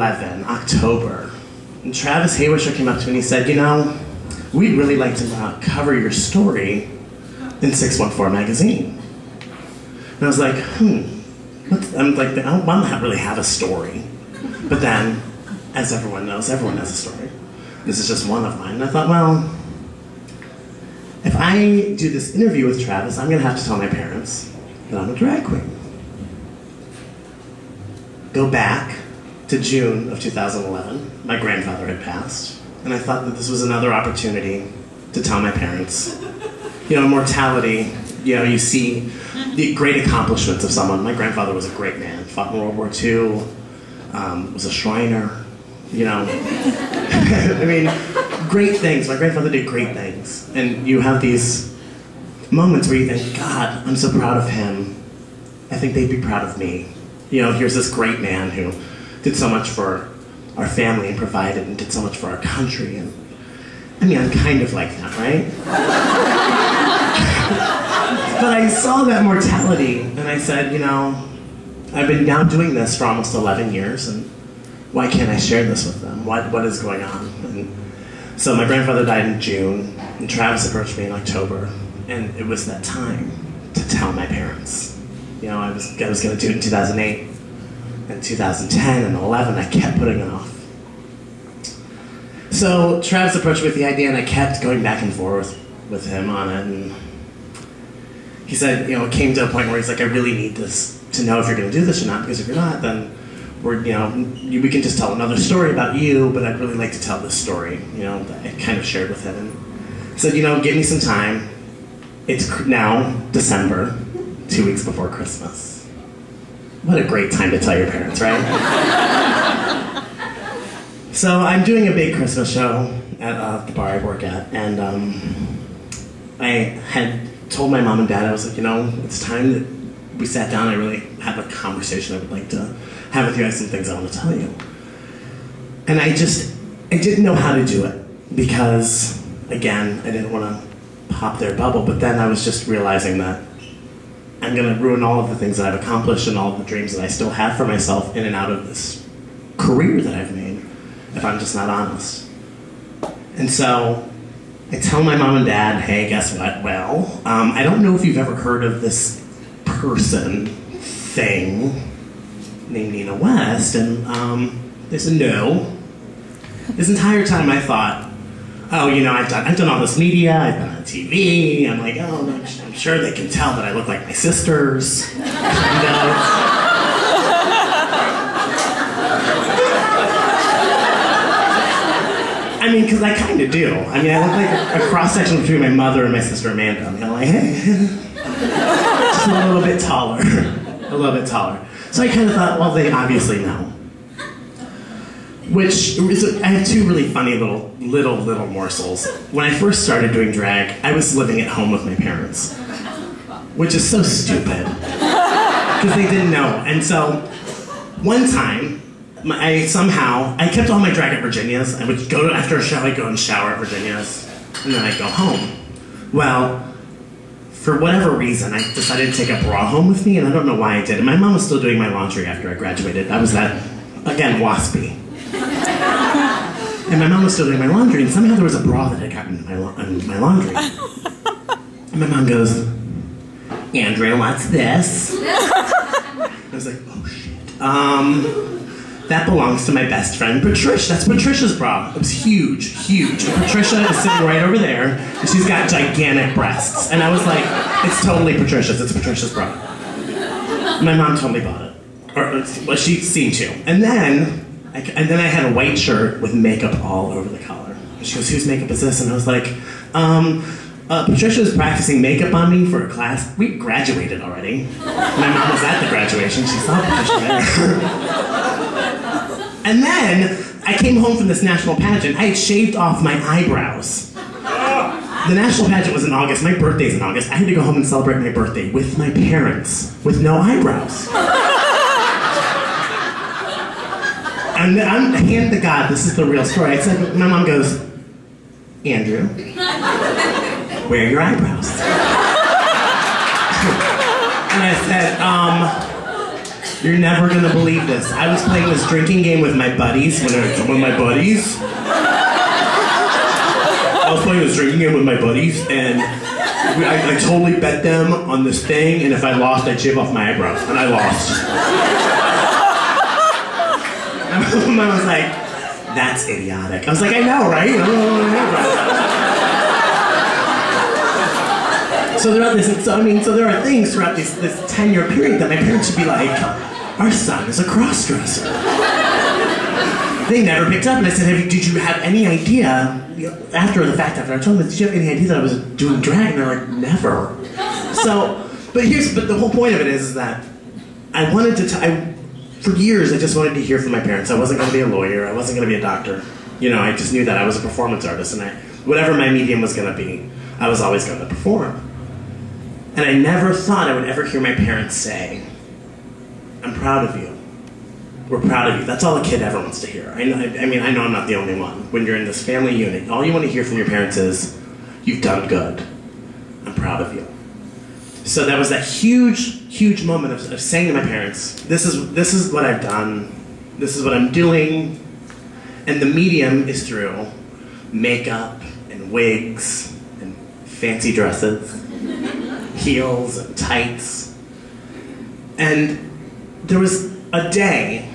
October. And Travis Haywisher came up to me and he said, you know, we'd really like to cover your story in 614 magazine. And I was like, I'm like, I don't really have a story. But then, as everyone knows, everyone has a story. This is just one of mine. And I thought, well, if I do this interview with Travis, I'm gonna have to tell my parents that I'm a drag queen. Go back to June of 2011. My grandfather had passed. And I thought that this was another opportunity to tell my parents. You know, immortality, you know, you see the great accomplishments of someone. My grandfather was a great man, fought in World War II, was a Shriner, you know. I mean, great things. My grandfather did great things. And you have these moments where you think, God, I'm so proud of him. I think they'd be proud of me. You know, here's this great man who did so much for our family and provided and did so much for our country. And I mean, I'm kind of like that, right? But I saw that mortality and I said, you know, I've been now doing this for almost 11 years and why can't I share this with them? What is going on? And so my grandfather died in June and Travis approached me in October and it was that time to tell my parents. You know, I was going to do it in 2008 and 2010 and 11, I kept putting it off. So Travis approached me with the idea and I kept going back and forth with him on it. And he said, you know, it came to a point where he's like, I really need this to know if you're going to do this or not, because if you're not, then we're, you know, we can just tell another story about you, but I'd really like to tell this story, you know, that I kind of shared with him. And he said, you know, give me some time. It's now December, 2 weeks before Christmas. What a great time to tell your parents, right? So I'm doing a big Christmas show at the bar I work at, and I had told my mom and dad, I was like, you know, it's time that we sat down, I really have a conversation I would like to have with you. I have some things I want to tell you. And I didn't know how to do it, because, again, I didn't want to pop their bubble, but then I was just realizing that I'm going to ruin all of the things that I've accomplished and all of the dreams that I still have for myself in and out of this career that I've made, if I'm just not honest. And so I tell my mom and dad, hey, guess what? Well, I don't know if you've ever heard of this thing named Nina West, and they said no. This entire time I thought, oh, you know, I've done all this media, I've been on TV, I'm like, oh, I'm sure they can tell that I look like my sisters, kind of. I mean, because I kind of do. I mean, I look like a cross-section between my mother and my sister Amanda. I'm kind of like, hey, just a little bit taller, a little bit taller. So I kind of thought, well, they obviously know. Which, I have two really funny little morsels. When I first started doing drag, I was living at home with my parents, which is so stupid, because they didn't know. And so, one time, I kept all my drag at Virginia's. I would go after a show, I'd go and shower at Virginia's, and then I'd go home. Well, for whatever reason, I decided to take a bra home with me, and I don't know why I did it. My mom was still doing my laundry after I graduated. I was that, again, waspy. And my mom was still doing my laundry, and somehow there was a bra that had gotten in my laundry. And my mom goes, Andrea, what's this? I was like, oh shit. That belongs to my best friend Patricia. That's Patricia's bra. It was huge, huge. And Patricia is sitting right over there, and she's got gigantic breasts. And I was like, it's totally Patricia's. It's Patricia's bra. My mom totally bought it. Or, well, she seemed to. And then I had a white shirt with makeup all over the collar. And she goes, whose makeup is this? And I was like, Patricia was practicing makeup on me for a class. We graduated already. My mom was at the graduation. She saw Patricia there. And then I came home from this national pageant. I had shaved off my eyebrows. The national pageant was in August. My birthday's in August. I had to go home and celebrate my birthday with my parents with no eyebrows. And I'm, hand to God, this is the real story. I said, my mom goes, Andrew, where are your eyebrows? And I said, You're never gonna believe this. I was playing this drinking game with my buddies. I was playing this drinking game with my buddies, and I totally bet them on this thing, and if I lost, I'd shave off my eyebrows, and I lost. My mom was like, "That's idiotic." I was like, "I know, right? I don't know what So throughout this, so there are things throughout this 10-year period that my parents should be like, "Our son is a cross-dresser." They never picked up, and I said, "Did you have any idea?" After the fact, after I told them, "Did you have any idea that I was doing drag?" And they're like, "Never." So, but the whole point of it is that I wanted to. For years, I just wanted to hear from my parents. I wasn't going to be a lawyer. I wasn't going to be a doctor. You know, I just knew that I was a performance artist, and whatever my medium was going to be, I was always going to perform. And I never thought I would ever hear my parents say, "I'm proud of you. We're proud of you." That's all a kid ever wants to hear. I know I'm not the only one. When you're in this family unit, all you want to hear from your parents is, "You've done good. I'm proud of you." So that was that huge, huge moment of saying to my parents, this is what I've done. This is what I'm doing. And the medium is through makeup and wigs and fancy dresses, heels and tights. And there was a day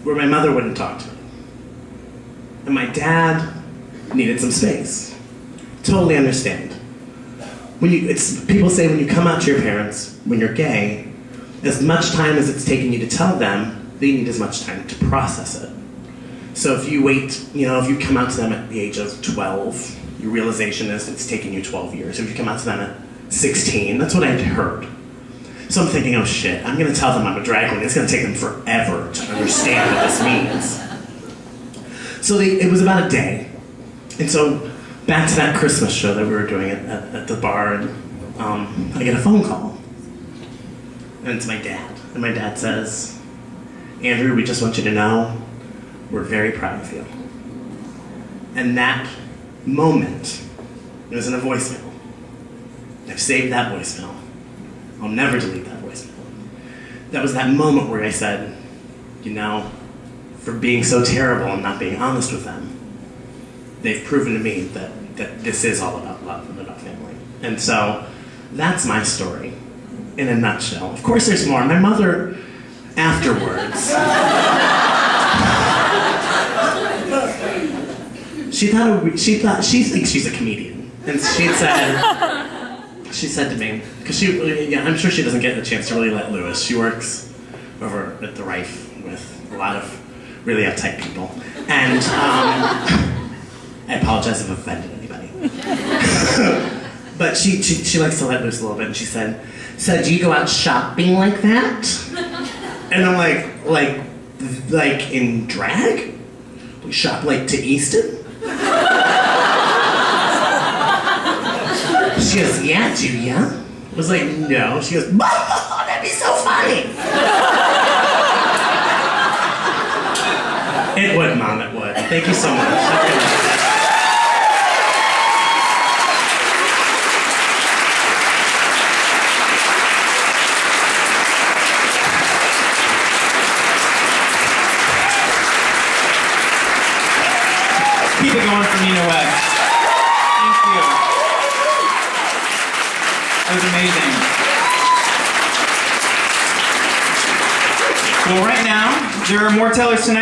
where my mother wouldn't talk to me. And my dad needed some space. Totally understand. People say when you come out to your parents, when you're gay, as much time as it's taken you to tell them, they need as much time to process it. So if you wait, if you come out to them at the age of 12, your realization is it's taken you 12 years. If you come out to them at 16, that's what I'd heard. So I'm thinking, oh shit, I'm gonna tell them I'm a drag queen. It's gonna take them forever to understand what this means. So it was about a day. And so back to that Christmas show that we were doing at the bar, and I get a phone call. And it's my dad. And my dad says, "Andrew, we just want you to know we're very proud of you." And that moment, it was in a voicemail. I've saved that voicemail. I'll never delete that voicemail. That was that moment where I said, for being so terrible and not being honest with them, they've proven to me that this is all about love and about family. And so that's my story in a nutshell. Of course there's more. My mother, afterwards, she thinks she's a comedian. And she said to me, because I'm sure she doesn't get a chance to really let loose. She works over at the Rife with a lot of really uptight people. And I apologize if I've offended anybody. But she likes to let loose a little bit, and she said, "So do you go out shopping like that?" And I'm like in drag? We shop like to Easton? She goes, "Yeah, do ya?" I was like, "No." She goes, "Oh, that'd be so funny." It would, Mom, it would. Thank you so much. Keep it going for Nina West. Thank you. That was amazing. Well, right now, there are more tellers tonight.